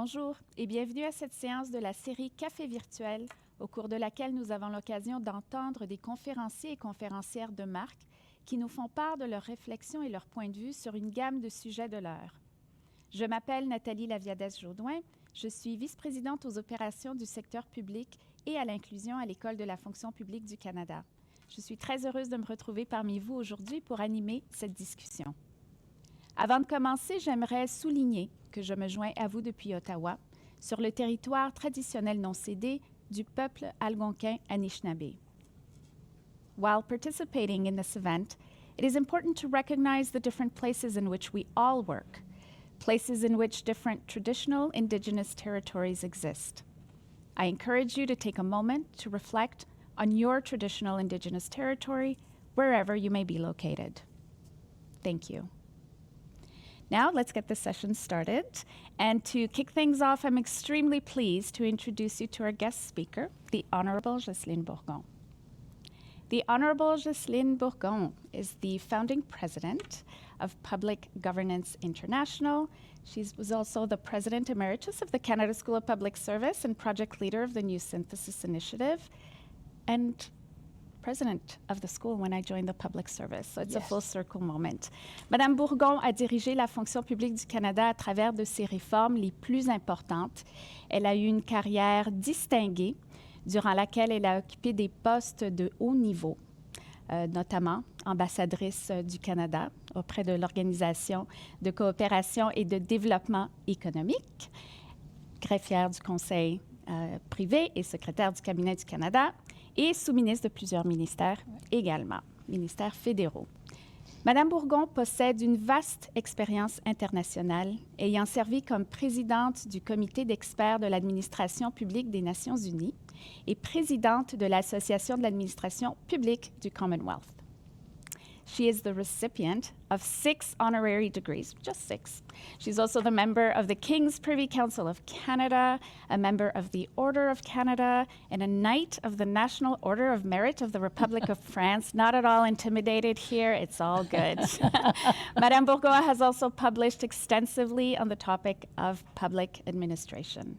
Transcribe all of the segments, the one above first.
Bonjour et bienvenue à cette séance de la série Café virtuel, au cours de laquelle nous avons l'occasion d'entendre des conférenciers et conférencières de marque qui nous font part de leurs réflexions et leurs points de vue sur une gamme de sujets de l'heure. Je m'appelle Nathalie Laviadès-Jaudoin, je suis vice-présidente aux opérations du secteur public et à l'inclusion à l'École de la fonction publique du Canada. Je suis très heureuse de me retrouver parmi vous aujourd'hui pour animer cette discussion. Avant de commencer, j'aimerais souligner que je me joins à vous depuis Ottawa, sur le territoire traditionnel non cédé du peuple algonquin Anishinaabe. While participating in this event, it is important to recognize the different places in which we all work, places in which different traditional Indigenous territories exist. I encourage you to take a moment to reflect on your traditional Indigenous territory, wherever you may be located. Thank you. Now, let's get the session started. And to kick things off, I'm extremely pleased to introduce you to our guest speaker, the Honorable Jocelyne Bourgon. The Honorable Jocelyne Bourgon is the founding president of Public Governance International. She was also the president emeritus of the Canada School of Public Service and project leader of the New Synthesis Initiative, and president of the school when I joined the public service. So it's a full circle moment. Madame Bourgon a dirigé la fonction publique du Canada à travers de ses réformes les plus importantes. Elle a eu une carrière distinguée durant laquelle elle a occupé des postes de haut niveau, notamment ambassadrice du Canada auprès de l'Organisation de coopération et de développement économique, greffière du Conseil privé et secrétaire du cabinet du Canada, et sous-ministre de plusieurs ministères également, ministères fédéraux. Madame Bourgon possède une vaste expérience internationale, ayant servi comme présidente du comité d'experts de l'administration publique des Nations unies et présidente de l'Association de l'administration publique du Commonwealth. She is the recipient of 6 honorary degrees, just 6. She's also the member of the King's Privy Council of Canada, a member of the Order of Canada, and a Knight of the National Order of Merit of the Republic of France. Not at all intimidated here, it's all good. Madame Bourgon has also published extensively on the topic of public administration.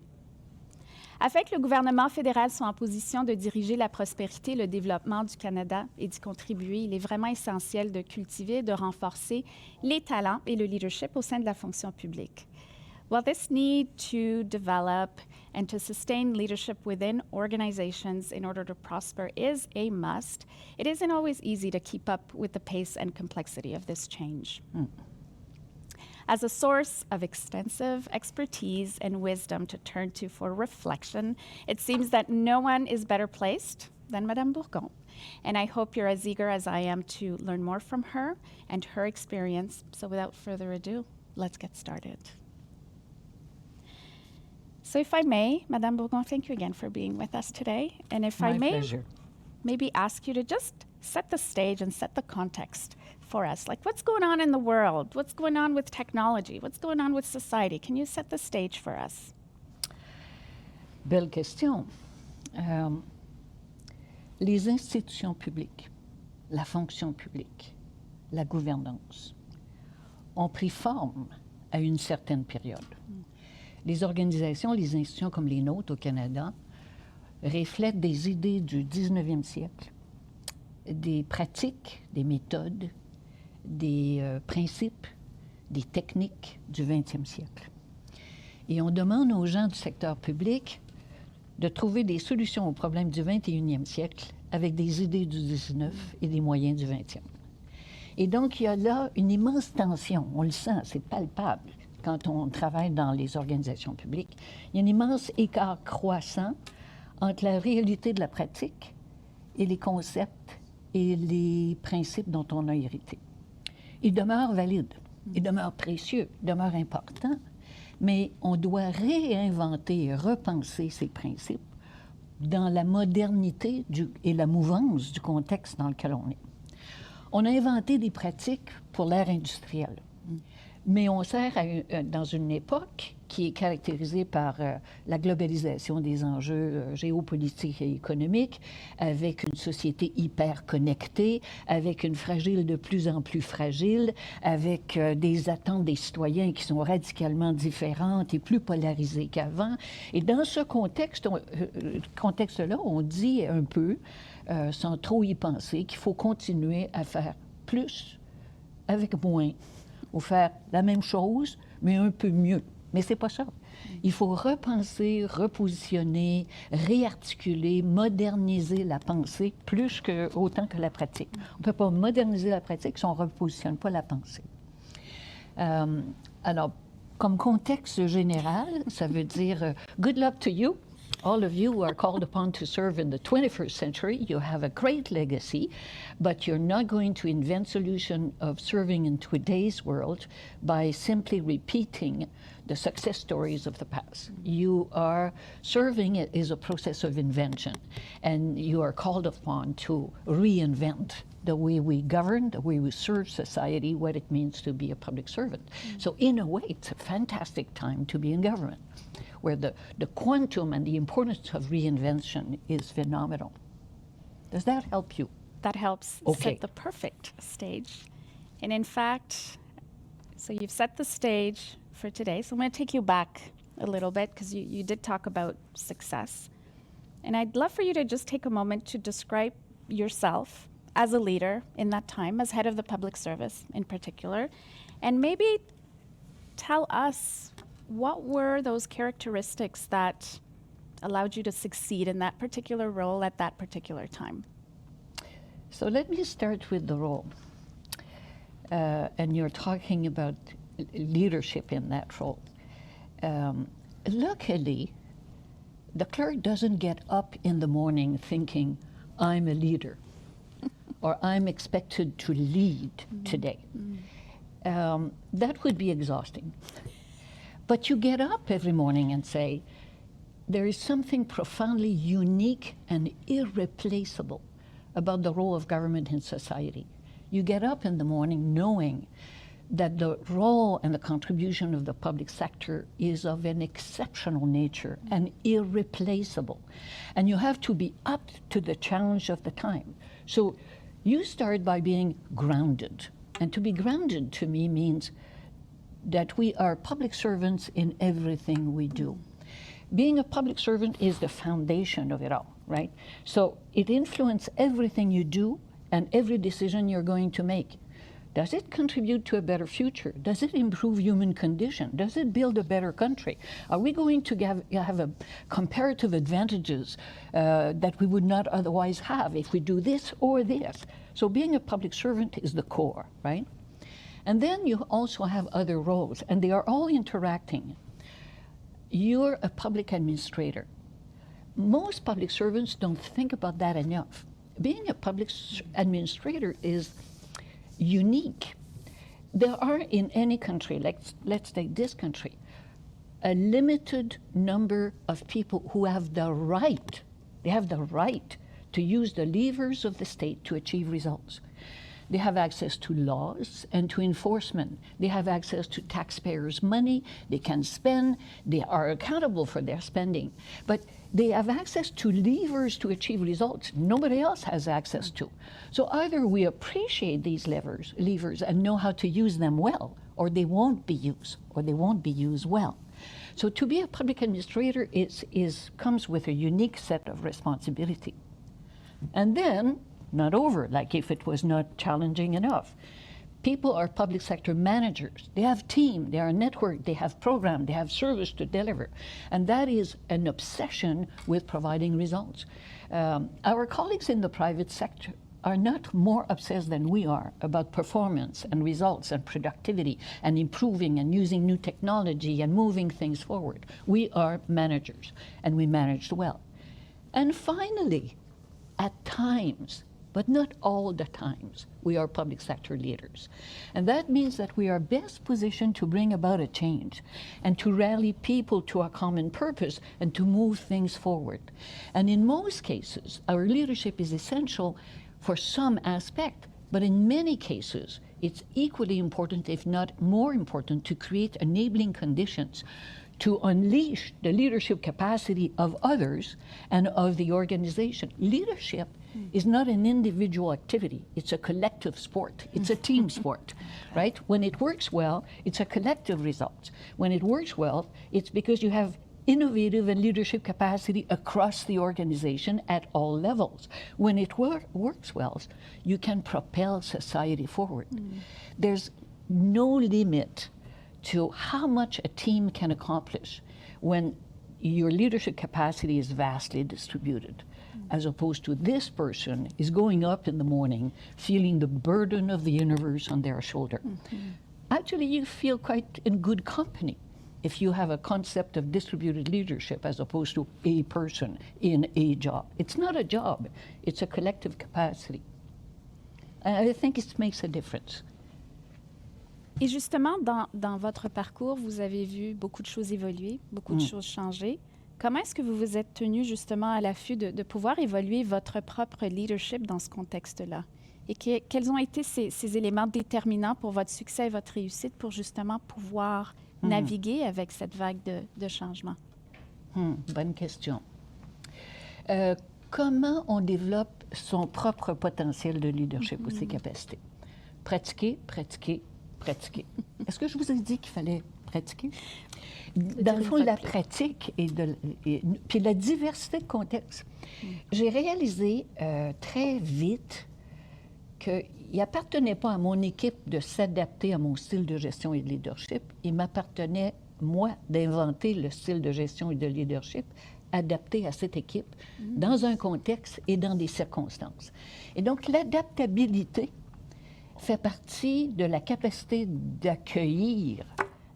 Afin que le gouvernement fédéral soit en position de diriger la prospérité et le développement du Canada et d'y contribuer, il est vraiment essentiel de cultiver et de renforcer les talents et le leadership au sein de la fonction publique. While this need to develop and to sustain leadership within organizations in order to prosper is a must, it isn't always easy to keep up with the pace and complexity of this change. As a source of extensive expertise and wisdom to turn to for reflection, it seems that no one is better placed than Madame Bourgon. And I hope you're as eager as I am to learn more from her and her experience. So without further ado, let's get started. So if I may, Madame Bourgon, thank you again for being with us today. And if I may, pleasure. Maybe ask you to just set the stage and set the context for us. Like, what's going on in the world? What's going on with technology? What's going on with society? Can you set the stage for us? Belle question. Les institutions publiques, la fonction publique, la gouvernance ont pris forme à une certaine période. Les organisations, les institutions comme les nôtres au Canada reflètent des idées du 19e siècle, des pratiques, des méthodes, des principes, des techniques du 20e siècle. Et on demande aux gens du secteur public de trouver des solutions aux problèmes du 21e siècle avec des idées du 19 et des moyens du 20e. Et donc, il y a là une immense tension. On le sent, c'est palpable quand on travaille dans les organisations publiques. Il y a un immense écart croissant entre la réalité de la pratique et les concepts et les principes dont on a hérité. Ils demeurent valides, ils demeurent précieux, ils demeurent importants, mais on doit réinventer et repenser ces principes dans la modernité et la mouvance du contexte dans lequel on est. On a inventé des pratiques pour l'ère industrielle, mais on sert dans une époque qui est caractérisée par la globalisation des enjeux géopolitiques et économiques, avec une société hyper connectée, avec une fragile de plus en plus fragile, avec des attentes des citoyens qui sont radicalement différentes et plus polarisées qu'avant. Et dans ce contexte-là, on dit un peu, sans trop y penser, qu'il faut continuer à faire plus avec moins, ou faire la même chose, mais un peu mieux. Mais c'est pas ça. Il faut repenser, repositionner, réarticuler, moderniser la pensée autant que la pratique. On ne peut pas moderniser la pratique si on ne repositionne pas la pensée. Alors, comme contexte général, ça veut dire good luck to you. All of you who are called upon to serve in the 21st century, you have a great legacy, but you're not going to invent solution of serving in today's world by simply repeating the success stories of the past. You are serving it is a process of invention, and you are called upon to reinvent the way we govern, the way we serve society, what it means to be a public servant. So in a way, it's a fantastic time to be in government, where the quantum and the importance of reinvention is phenomenal. Does that help you? That helps set the perfect stage. And in fact, so you've set the stage for today. So I'm going to take you back a little bit, because you did talk about success. And I'd love for you to just take a moment to describe yourself as a leader in that time, as head of the public service in particular, and maybe tell us what were those characteristics that allowed you to succeed in that particular role at that particular time? So let me start with the role. And you're talking about leadership in that role. Luckily, the clerk doesn't get up in the morning thinking, I'm a leader, or I'm expected to lead today. That would be exhausting. But you get up every morning and say, there is something profoundly unique and irreplaceable about the role of government in society. You get up in the morning knowing that the role and the contribution of the public sector is of an exceptional nature and irreplaceable. And you have to be up to the challenge of the time. So you start by being grounded. And to be grounded to me means that we are public servants in everything we do. Being a public servant is the foundation of it all, right? So it influences everything you do and every decision you're going to make. Does it contribute to a better future? Does it improve human condition? Does it build a better country? Are we going to have a comparative advantages that we would not otherwise have if we do this or this? So being a public servant is the core, right? And then you also have other roles, and they are all interacting. You're a public administrator. Most public servants don't think about that enough. Being a public administrator is unique. There are in any country, let's take this country, a limited number of people who have the right, to use the levers of the state to achieve results. They have access to laws and to enforcement. They have access to taxpayers' money. They can spend. They are accountable for their spending. But they have access to levers to achieve results nobody else has access to. So either we appreciate these levers and know how to use them well, or they won't be used well. So to be a public administrator comes with a unique set of responsibility. And then, not over, like if it was not challenging enough. People are public sector managers. They have team, they are a network, they have program, they have service to deliver. And that is an obsession with providing results. Our colleagues in the private sector are not more obsessed than we are about performance and results and productivity and improving and using new technology and moving things forward. We are managers, and we managed well. And finally, at times, but not all the times, we are public sector leaders. And that means that we are best positioned to bring about a change and to rally people to a common purpose and to move things forward. And in most cases, our leadership is essential for some aspect, but in many cases, it's equally important, if not more important, to create enabling conditions to unleash the leadership capacity of others and of the organization. Leadership is not an individual activity. It's a collective sport. It's a team sport, right? When it works well, it's a collective result. When it works well, it's because you have innovative and leadership capacity across the organization at all levels. When it works well, you can propel society forward. There's no limit to how much a team can accomplish when your leadership capacity is vastly distributed, as opposed to this person is going up in the morning feeling the burden of the universe on their shoulder. Actually, you feel quite in good company if you have a concept of distributed leadership as opposed to a person in a job. It's not a job, it's a collective capacity. I think it makes a difference. Et justement, dans votre parcours, vous avez vu beaucoup de choses évoluer, beaucoup de choses changer. Comment est-ce que vous vous êtes tenu justement à l'affût de pouvoir évoluer votre propre leadership dans ce contexte-là? Et quels ont été ces éléments déterminants pour votre succès et votre réussite pour justement pouvoir naviguer avec cette vague de changement? Bonne question. Comment on développe son propre potentiel de leadership ou ses capacités? Pratiquer, pratiquer, pratiquer. Est-ce que je vous ai dit qu'il fallait pratiquer? Dans le fond, la pratique puis la diversité de contextes. J'ai réalisé très vite qu'il n'appartenait pas à mon équipe de s'adapter à mon style de gestion et de leadership. Il m'appartenait, moi, d'inventer le style de gestion et de leadership adapté à cette équipe dans un contexte et dans des circonstances. Et donc, l'adaptabilité fait partie de la capacité d'accueillir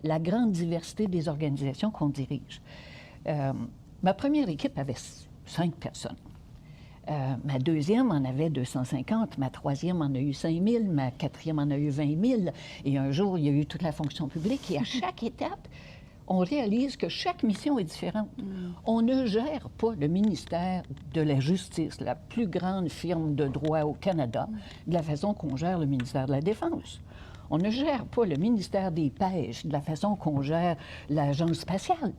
la grande diversité des organisations qu'on dirige. Ma première équipe avait 5 personnes. Ma deuxième en avait 250, ma troisième en a eu 5000, ma quatrième en a eu 20 000. Et un jour, il y a eu toute la fonction publique. Et à chaque étape, on réalise que chaque mission est différente. On ne gère pas le ministère de la Justice, la plus grande firme de droit au Canada, de la façon qu'on gère le ministère de la Défense. On ne gère pas le ministère des Pêches de la façon qu'on gère l'Agence spatiale.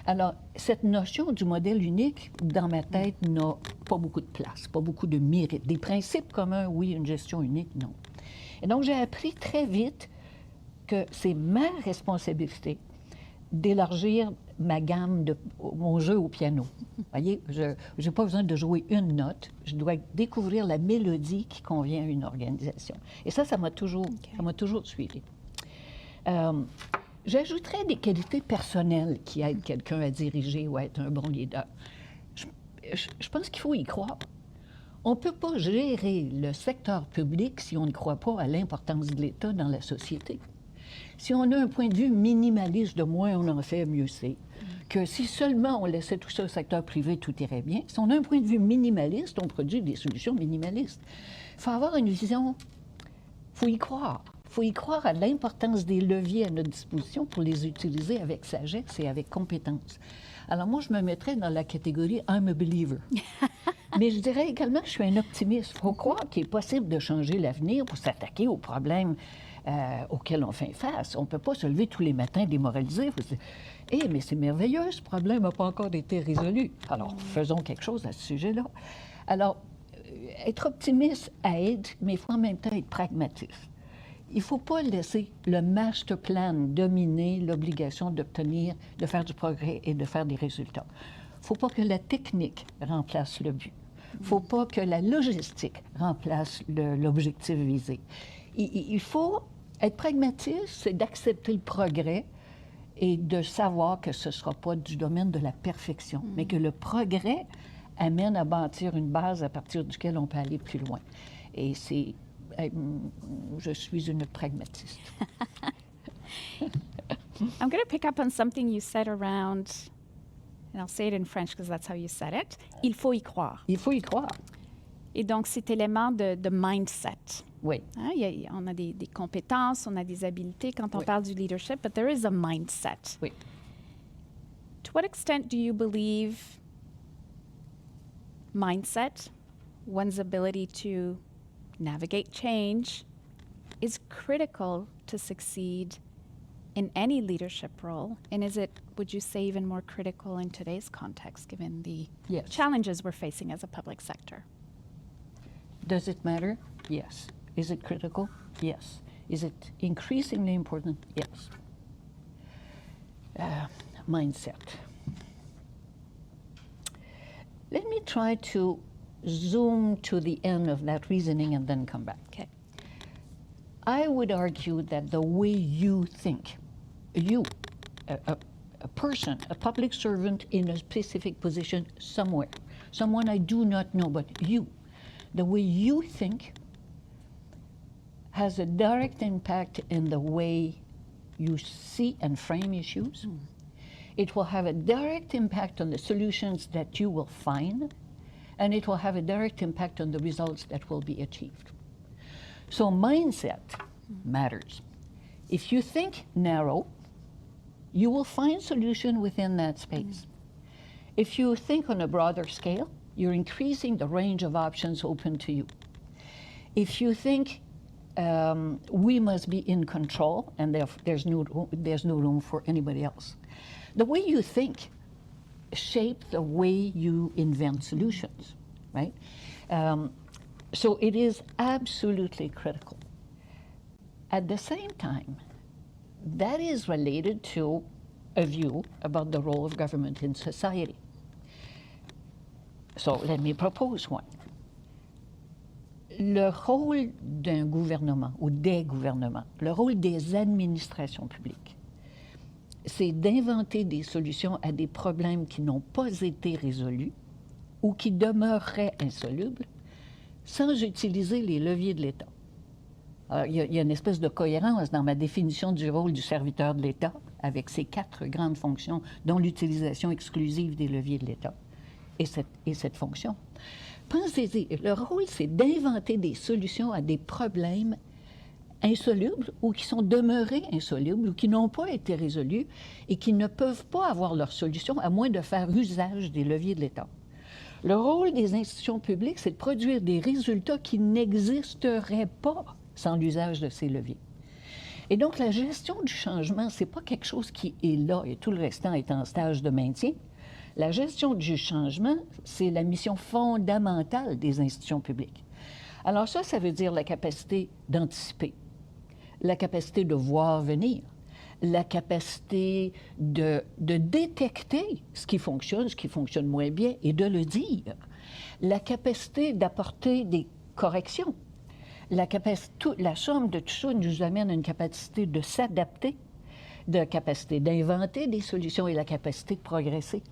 Alors, cette notion du modèle unique, dans ma tête, n'a pas beaucoup de place, pas beaucoup de mérite. Des principes communs, oui, une gestion unique, non. Et donc, j'ai appris très vite que c'est ma responsabilité d'élargir ma gamme, mon jeu au piano. Vous voyez, je n'ai pas besoin de jouer une note, je dois découvrir la mélodie qui convient à une organisation. Et ça m'a toujours suivi. J'ajouterais des qualités personnelles qui aident quelqu'un à diriger ou à être un bon leader. Je pense qu'il faut y croire. On ne peut pas gérer le secteur public si on ne croit pas à l'importance de l'État dans la société. Si on a un point de vue minimaliste de moins on en fait, mieux c'est. Que si seulement on laissait tout ça au secteur privé, tout irait bien. Si on a un point de vue minimaliste, on produit des solutions minimalistes. Il faut avoir une vision, il faut y croire. Il faut y croire à l'importance des leviers à notre disposition pour les utiliser avec sagesse et avec compétence. Alors moi, je me mettrais dans la catégorie « I'm a believer ». Mais je dirais également que je suis un optimiste. Il faut croire qu'il est possible de changer l'avenir pour s'attaquer aux problèmes auxquels on fait face. On ne peut pas se lever tous les matins démoralisé. Mais c'est merveilleux, ce problème n'a pas encore été résolu. Alors, faisons quelque chose à ce sujet-là. Alors, être optimiste aide, mais il faut en même temps être pragmatique. Il ne faut pas laisser le master plan dominer l'obligation d'obtenir, de faire du progrès et de faire des résultats. Il ne faut pas que la technique remplace le but. Il ne faut pas que la logistique remplace l'objectif visé. Il faut être pragmatique, c'est d'accepter le progrès et de savoir que ce ne sera pas du domaine de la perfection, mais que le progrès amène à bâtir une base à partir duquel on peut aller plus loin. Et c'est... je suis une pragmatiste. I'm going to pick up on something you said around, and I'll say it in French because that's how you said it. Il faut y croire. Il faut y croire. Et donc, cet élément de mindset. Oui. Hein, on a des compétences, on a des habiletés quand on parle du leadership, but there is a mindset. Oui. To what extent do you believe mindset, one's ability to navigate change, is critical to succeed in any leadership role? And is it, would you say, even more critical in today's context, given the Yes. challenges we're facing as a public sector? Does it matter? Yes. Is it critical? Yes. Is it increasingly important? Yes. Mindset. Let me try to zoom to the end of that reasoning and then come back. Okay. I would argue that the way you think, you, a person, a public servant in a specific position somewhere, someone I do not know, but you, the way you think has a direct impact in the way you see and frame issues. It will have a direct impact on the solutions that you will find, and it will have a direct impact on the results that will be achieved. So mindset matters. If you think narrow, you will find solution within that space. If you think on a broader scale, you're increasing the range of options open to you. If you think we must be in control and there's no room for anybody else, the way you think shapes the way you invent solutions, right? So it is absolutely critical. At the same time, that is related to a view about the role of government in society. So let me propose one. Le rôle d'un gouvernement ou des gouvernements, le rôle des administrations publiques, c'est d'inventer des solutions à des problèmes qui n'ont pas été résolus ou qui demeureraient insolubles sans utiliser les leviers de l'État. Alors, il y a une espèce de cohérence dans ma définition du rôle du serviteur de l'État avec ses 4 grandes fonctions, dont l'utilisation exclusive des leviers de l'État et cette fonction. Pensez-y, le rôle, c'est d'inventer des solutions à des problèmes insolubles ou qui sont demeurés insolubles ou qui n'ont pas été résolus et qui ne peuvent pas avoir leur solution à moins de faire usage des leviers de l'État. Le rôle des institutions publiques, c'est de produire des résultats qui n'existeraient pas sans l'usage de ces leviers. Et donc, la gestion du changement, ce n'est pas quelque chose qui est là et tout le restant est en stage de maintien. La gestion du changement, c'est la mission fondamentale des institutions publiques. Alors ça veut dire la capacité d'anticiper, la capacité de voir venir, la capacité de détecter ce qui fonctionne moins bien et de le dire, la capacité d'apporter des corrections. La somme de tout ça nous amène à une capacité de s'adapter, de capacité d'inventer des solutions et la capacité de progresser.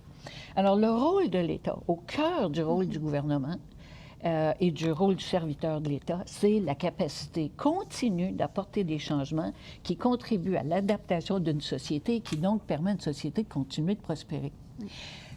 Alors, le rôle de l'État, au cœur du rôle du gouvernement et du rôle du serviteur de l'État, c'est la capacité continue d'apporter des changements qui contribuent à l'adaptation d'une société et qui donc permet à une société de continuer de prospérer.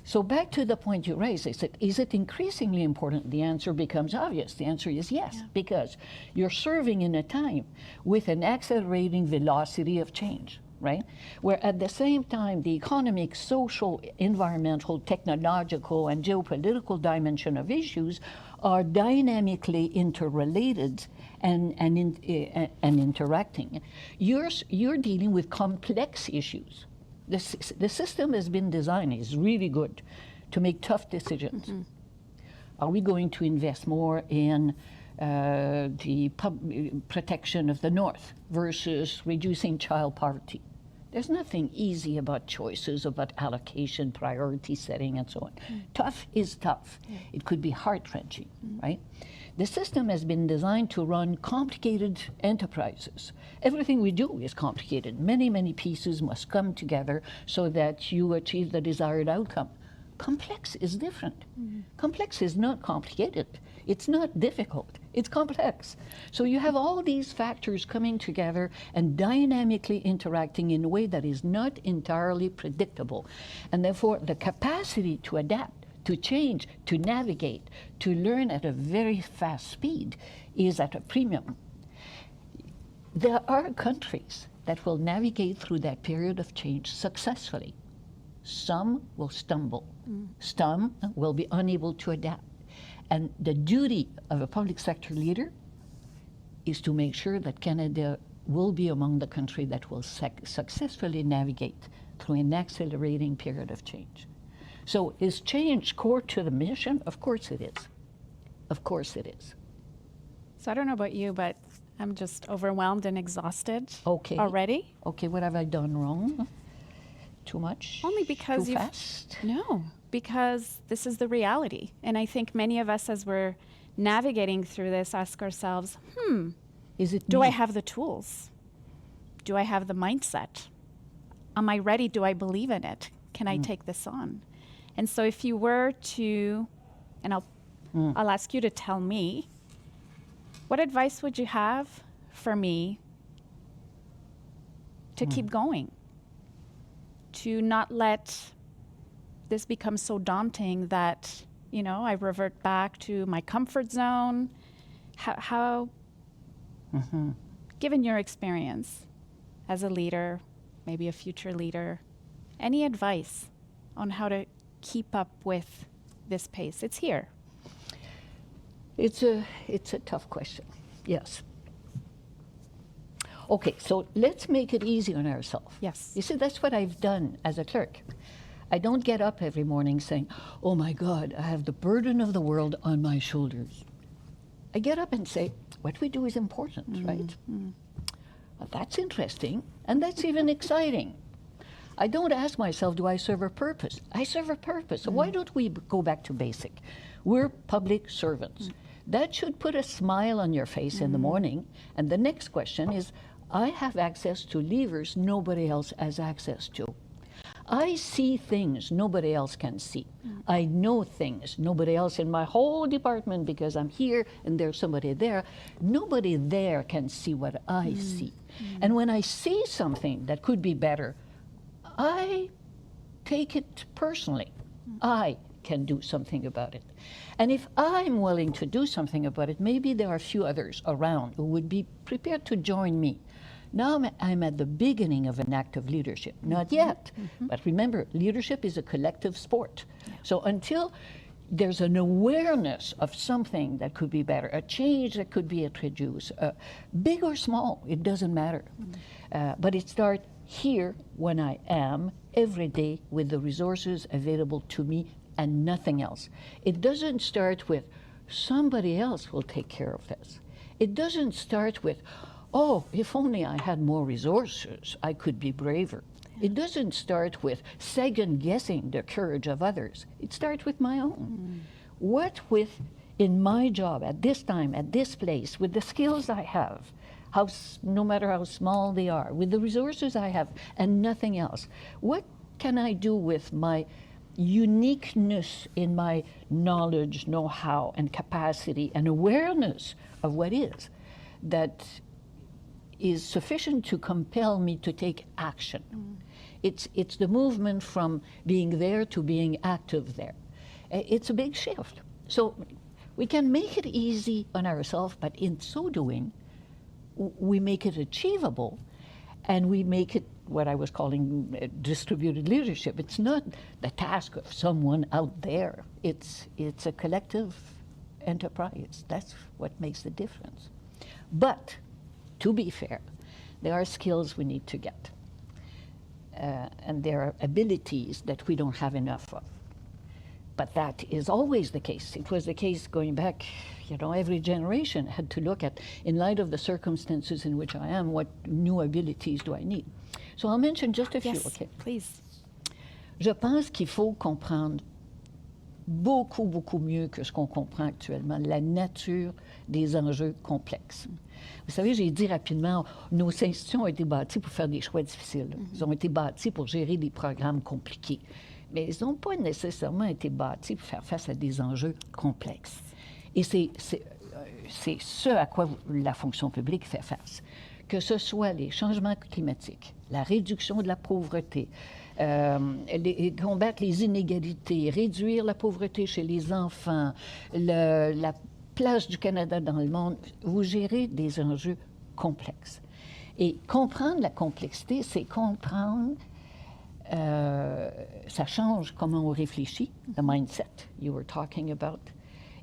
So back to the point you raised, is it increasingly important? The answer becomes obvious. The answer is yes, because you're serving in a time with an accelerating velocity of change, right? Where at the same time, the economic, social, environmental, technological, and geopolitical dimension of issues are dynamically interrelated and interacting. You're dealing with complex issues. The system has been designed, is really good, to make tough decisions. Are we going to invest more in the protection of the North versus reducing child poverty? There's nothing easy about choices, about allocation, priority setting, and so on. Tough is tough. It could be heart-wrenching, right? The system has been designed to run complicated enterprises. Everything we do is complicated. Many, many pieces must come together so that you achieve the desired outcome. Complex is different. Complex is not complicated. It's not difficult. It's complex. So you have all these factors coming together and dynamically interacting in a way that is not entirely predictable. And therefore, the capacity to adapt, to change, to navigate, to learn at a very fast speed is at a premium. There are countries that will navigate through that period of change successfully. Some will stumble. Some will be unable to adapt. And the duty of a public sector leader is to make sure that Canada will be among the country that will successfully navigate through an accelerating period of change. So is change core to the mission? Of course it is. Of course it is. So I don't know about you, but I'm just overwhelmed and exhausted Okay. already. Okay, what have I done wrong? Too much? Only because Too you've- fast? No, because this is the reality. And I think many of us, as we're navigating through this, ask ourselves, Is it do me? I have the tools? Do I have the mindset? Am I ready? Do I believe in it? Can I take this on? And so if you were to, and I'll ask you to tell me, what advice would you have for me to keep going? To not let this become so daunting that, I revert back to my comfort zone? How given your experience as a leader, maybe a future leader, any advice on how to keep up with this pace? It's here. It's a tough question, yes. Okay, so let's make it easy on ourselves. Yes. You see, that's what I've done as a clerk. I don't get up every morning saying, oh my God, I have the burden of the world on my shoulders. I get up and say, what we do is important, right? Well, that's interesting, and that's even exciting. I don't ask myself, do I serve a purpose? I serve a purpose. So why don't we go back to basic? We're public servants. That should put a smile on your face in the morning. And the next question is, I have access to levers nobody else has access to. I see things nobody else can see. I know things nobody else in my whole department, because I'm here and there's somebody there, nobody there can see what I see. And when I see something that could be better, I take it personally. I can do something about it. And if I'm willing to do something about it, maybe there are a few others around who would be prepared to join me. Now I'm at the beginning of an act of leadership. Not yet, but remember, leadership is a collective sport. So until there's an awareness of something that could be better, a change that could be introduced, big or small, it doesn't matter. But it starts here when I am every day with the resources available to me and nothing else. It doesn't start with somebody else will take care of this. It doesn't start with, oh, if only I had more resources, I could be braver. It doesn't start with second-guessing the courage of others. It starts with my own. What with, in my job, at this time, at this place, with the skills I have, no matter how small they are, with the resources I have and nothing else, what can I do with my uniqueness in my knowledge, know-how, and capacity and awareness of what is, that is sufficient to compel me to take action. It's the movement from being there to being active there. It's a big shift. So we can make it easy on ourselves, but in so doing, we make it achievable, and we make it what I was calling distributed leadership. It's not the task of someone out there. It's a collective enterprise. That's what makes the difference. But to be fair, there are skills we need to get. And there are abilities that we don't have enough of. But that is always the case. It was the case going back, every generation had to look at, in light of the circumstances in which I am, what new abilities do I need? So I'll mention just a few, Yes, okay? please. Je pense qu'il faut comprendre beaucoup, beaucoup mieux que ce qu'on comprend actuellement, la nature des enjeux complexes. Vous savez, j'ai dit rapidement, nos institutions ont été bâties pour faire des choix difficiles. Ils ont été bâties pour gérer des programmes compliqués. Mais ils n'ont pas nécessairement été bâtis pour faire face à des enjeux complexes. Et c'est ce à quoi la fonction publique fait face. Que ce soit les changements climatiques, la réduction de la pauvreté, combattre les inégalités, réduire la pauvreté chez les enfants, la place du Canada dans le monde, vous gérez des enjeux complexes. Et comprendre la complexité, c'est comprendre, ça change comment on réfléchit, le mindset you were talking about.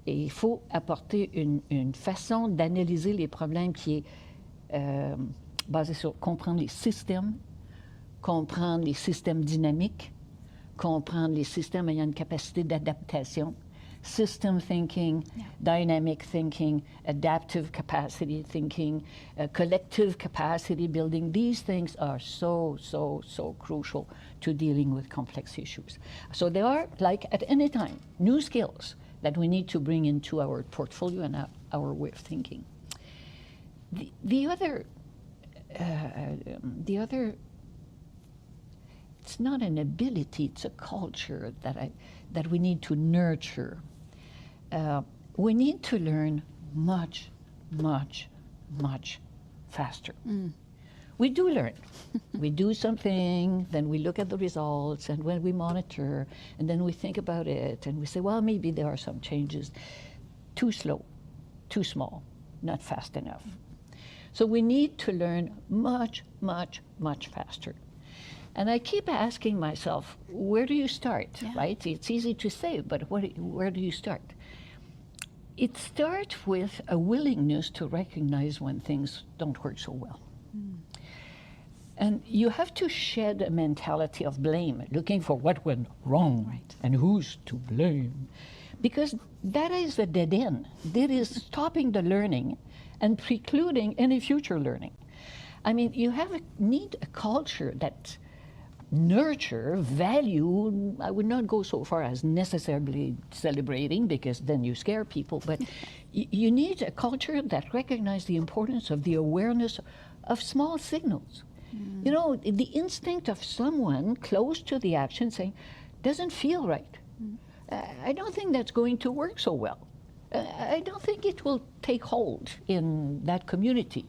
Et il faut apporter une façon d'analyser les problèmes qui est basé sur comprendre les systèmes dynamiques, comprendre les systèmes ayant une capacité d'adaptation, system thinking, dynamic thinking, adaptive capacity thinking, collective capacity building. These things are so crucial to dealing with complex issues. So they are, like at any time, new skills that we need to bring into our portfolio and our way of thinking. The other, it's not an ability, it's a culture that we need to nurture. We need to learn much faster. We do learn. We do something, then we look at the results, and when we monitor, and then we think about it, and we say, well, maybe there are some changes. Too slow, too small, not fast enough. So we need to learn much faster. And I keep asking myself, where do you start, right? It's easy to say, but where do you start? It starts with a willingness to recognize when things don't work so well. And you have to shed a mentality of blame, looking for what went wrong and who's to blame. Because that is a dead end. That is stopping the learning and precluding any future learning. I mean, you need a culture that nurture, value, I would not go so far as necessarily celebrating, because then you scare people, but you need a culture that recognizes the importance of the awareness of small signals. You know, the instinct of someone close to the action saying, doesn't feel right. I don't think that's going to work so well. I don't think it will take hold in that community.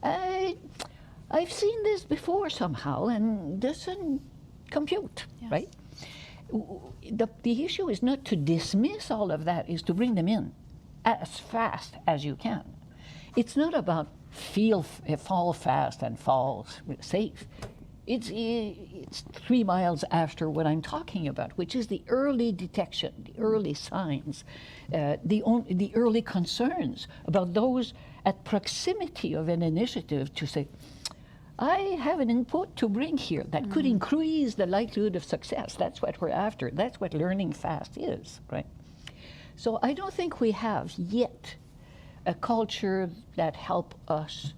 I've seen this before somehow and doesn't compute, right? The issue is not to dismiss all of that, is to bring them in as fast as you can. It's not about fall fast and fall safe. It's 3 miles after what I'm talking about, which is the early detection, the early signs, the early concerns about those at proximity of an initiative to say, I have an input to bring here that could increase the likelihood of success. That's what we're after. That's what learning fast is, right? So I don't think we have yet a culture that help us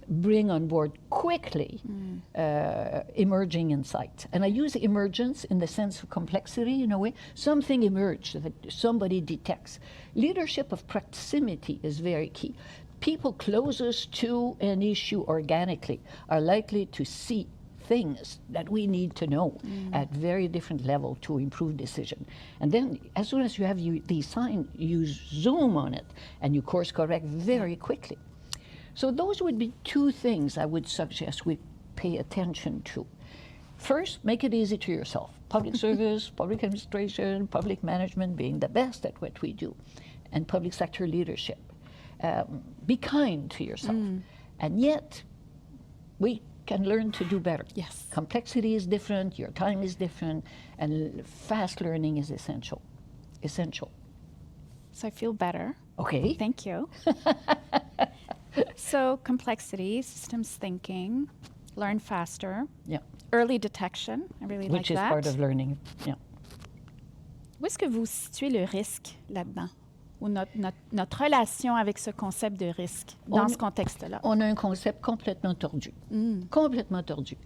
bring on board quickly emerging insights. And I use emergence in the sense of complexity in a way. Something emerged that somebody detects. Leadership of proximity is very key. People closest to an issue organically are likely to see things that we need to know at very different level to improve decision. And then as soon as you have these signs, you zoom on it and you course correct very quickly. So those would be 2 things I would suggest we pay attention to. First, make it easy to yourself. Public service, public administration, public management, being the best at what we do, and public sector leadership. Be kind to yourself. And yet, we can learn to do better. Yes. Complexity is different, your time is different, and fast learning is essential. So I feel better. Okay. Thank you. So complexity, systems thinking, learn faster. Yeah. Early detection, I really like that. Which is part of learning, yeah. Où est-ce que vous situez le risque là-dedans? Ou notre relation avec ce concept de risque dans ce contexte-là? On a un concept complètement tordu. Complètement tordu.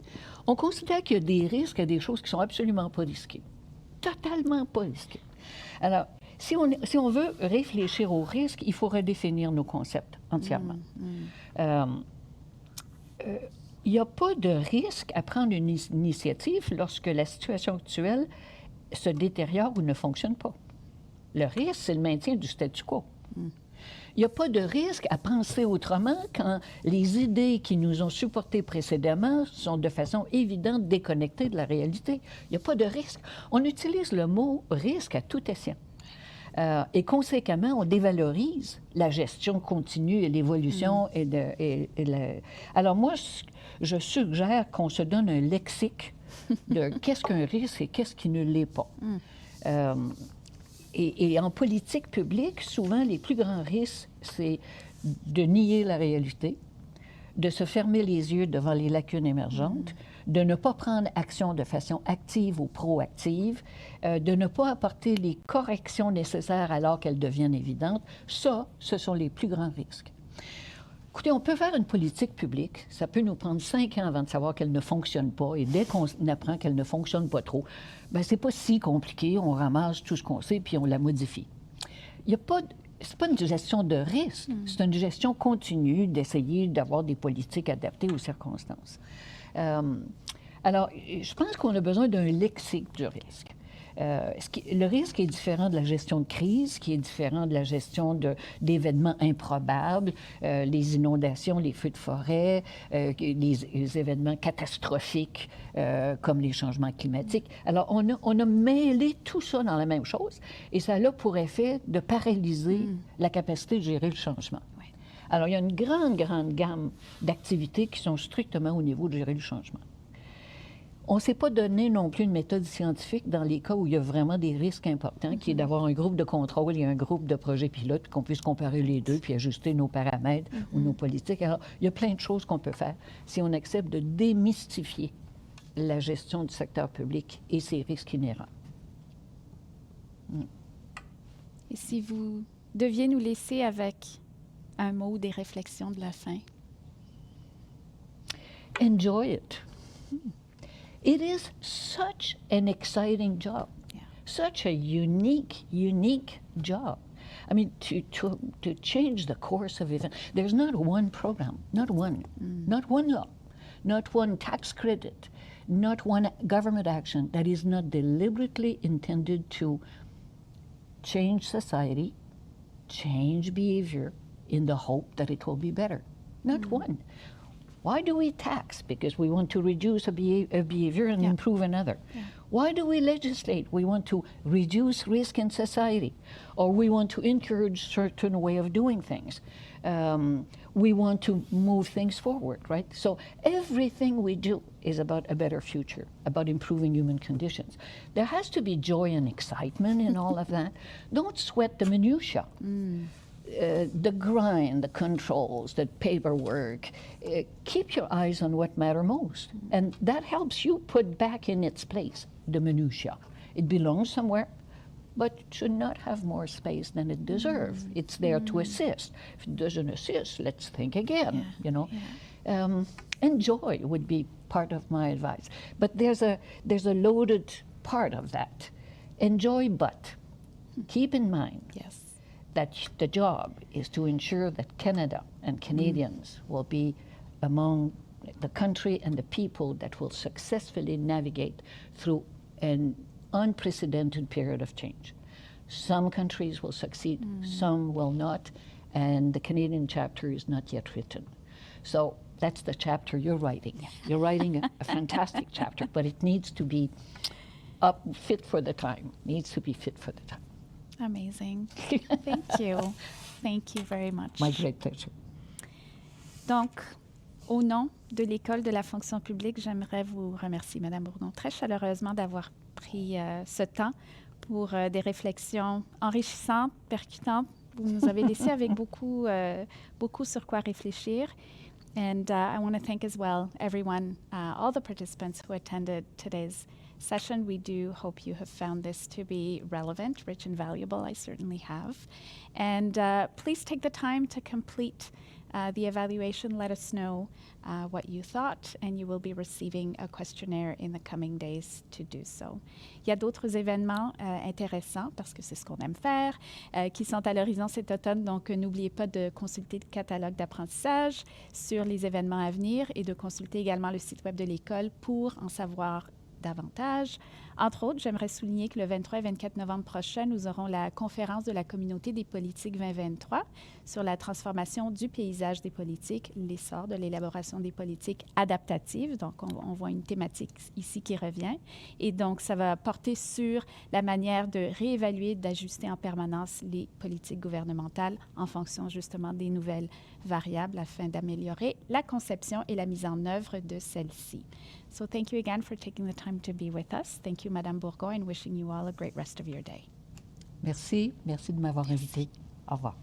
On considère qu'il y a des risques et des choses qui sont absolument pas risquées. Totalement pas risquées. Alors, si on veut réfléchir aux risques, il faut redéfinir nos concepts entièrement. Il n'y a pas de risque à prendre une initiative lorsque la situation actuelle se détériore ou ne fonctionne pas. Le risque, c'est le maintien du statu quo. Il n'y a pas de risque à penser autrement quand les idées qui nous ont supportés précédemment sont de façon évidente déconnectées de la réalité. Il n'y a pas de risque. On utilise le mot risque à tout escient. Et conséquemment, on dévalorise la gestion continue et l'évolution. Alors moi, je suggère qu'on se donne un lexique de qu'est-ce qu'un risque et qu'est-ce qui ne l'est pas. Et en politique publique, souvent, les plus grands risques, c'est de nier la réalité, de se fermer les yeux devant les lacunes émergentes, de ne pas prendre action de façon active ou proactive, de ne pas apporter les corrections nécessaires alors qu'elles deviennent évidentes. Ça, ce sont les plus grands risques. Écoutez, on peut faire une politique publique, ça peut nous prendre 5 ans avant de savoir qu'elle ne fonctionne pas, et dès qu'on apprend qu'elle ne fonctionne pas trop, bien, c'est pas si compliqué, on ramasse tout ce qu'on sait, puis on la modifie. Il n'y a pas... C'est pas une gestion de risque, c'est une gestion continue d'essayer d'avoir des politiques adaptées aux circonstances. Alors, je pense qu'on a besoin d'un lexique du risque. Le risque est différent de la gestion de crise, qui est différent de la gestion d'événements improbables, les inondations, les feux de forêt, les événements catastrophiques comme les changements climatiques. Alors, on a mêlé tout ça dans la même chose et ça a pour effet de paralyser la capacité de gérer le changement. Oui. Alors, il y a une grande gamme d'activités qui sont strictement au niveau de gérer le changement. On ne s'est pas donné non plus une méthode scientifique dans les cas où il y a vraiment des risques importants, qui est d'avoir un groupe de contrôle et un groupe de projets pilotes, puis qu'on puisse comparer les deux, puis ajuster nos paramètres ou nos politiques. Alors, il y a plein de choses qu'on peut faire si on accepte de démystifier la gestion du secteur public et ses risques inhérents. Et si vous deviez nous laisser avec un mot des réflexions de la fin? Enjoy it. It is such an exciting job, such a unique job. I mean, to change the course of events, there's not one program, not one law, not one tax credit, not one government action that is not deliberately intended to change society, change behavior in the hope that it will be better. Not one. Why do we tax? Because we want to reduce a behavior and improve another. Yeah. Why do we legislate? We want to reduce risk in society, or we want to encourage certain way of doing things. We want to move things forward, right? So everything we do is about a better future, about improving human conditions. There has to be joy and excitement in all of that. Don't sweat the minutiae. The grind, the controls, the paperwork. Keep your eyes on what matter most. And that helps you put back in its place the minutiae. It belongs somewhere, but it should not have more space than it deserves. It's there to assist. If it doesn't assist, let's think again, you know. Enjoy would be part of my advice. But there's a loaded part of that. Enjoy, but keep in mind that the job is to ensure that Canada and Canadians will be among the country and the people that will successfully navigate through an unprecedented period of change. Some countries will succeed, some will not, and the Canadian chapter is not yet written. So that's the chapter you're writing. You're writing a fantastic chapter, but it needs to be fit for the time, needs to be fit for the time. Amazing. Thank you. Thank you very much. My great pleasure. Donc, au nom de l'École de la fonction publique, j'aimerais vous remercier, Madame Bourgon, très chaleureusement d'avoir pris ce temps pour des réflexions enrichissantes, percutantes. Vous nous avez laissé avec beaucoup sur quoi réfléchir. And I want to thank as well everyone, all the participants who attended today's session. We do hope you have found this to be relevant, rich, and valuable. I certainly have. And please take the time to complete the evaluation. Let us know what you thought, and you will be receiving a questionnaire in the coming days to do so. Il y a d'autres événements intéressants, parce que c'est ce qu'on aime faire, qui sont à l'horizon cet automne. Donc, n'oubliez pas de consulter le catalogue d'apprentissage sur les événements à venir et de consulter également le site web de l'École pour en savoir davantage. Entre autres, j'aimerais souligner que le 23 et 24 novembre prochain, nous aurons la conférence de la Communauté des politiques 2023 sur la transformation du paysage des politiques, l'essor de l'élaboration des politiques adaptatives. Donc, on voit une thématique ici qui revient. Et donc, ça va porter sur la manière de réévaluer, d'ajuster en permanence les politiques gouvernementales en fonction justement des nouvelles variables afin d'améliorer la conception et la mise en œuvre de celles-ci. So thank you again for taking the time to be with us. Thank you, Madame Bourgon, and wishing you all a great rest of your day. Merci de m'avoir invité. Au revoir.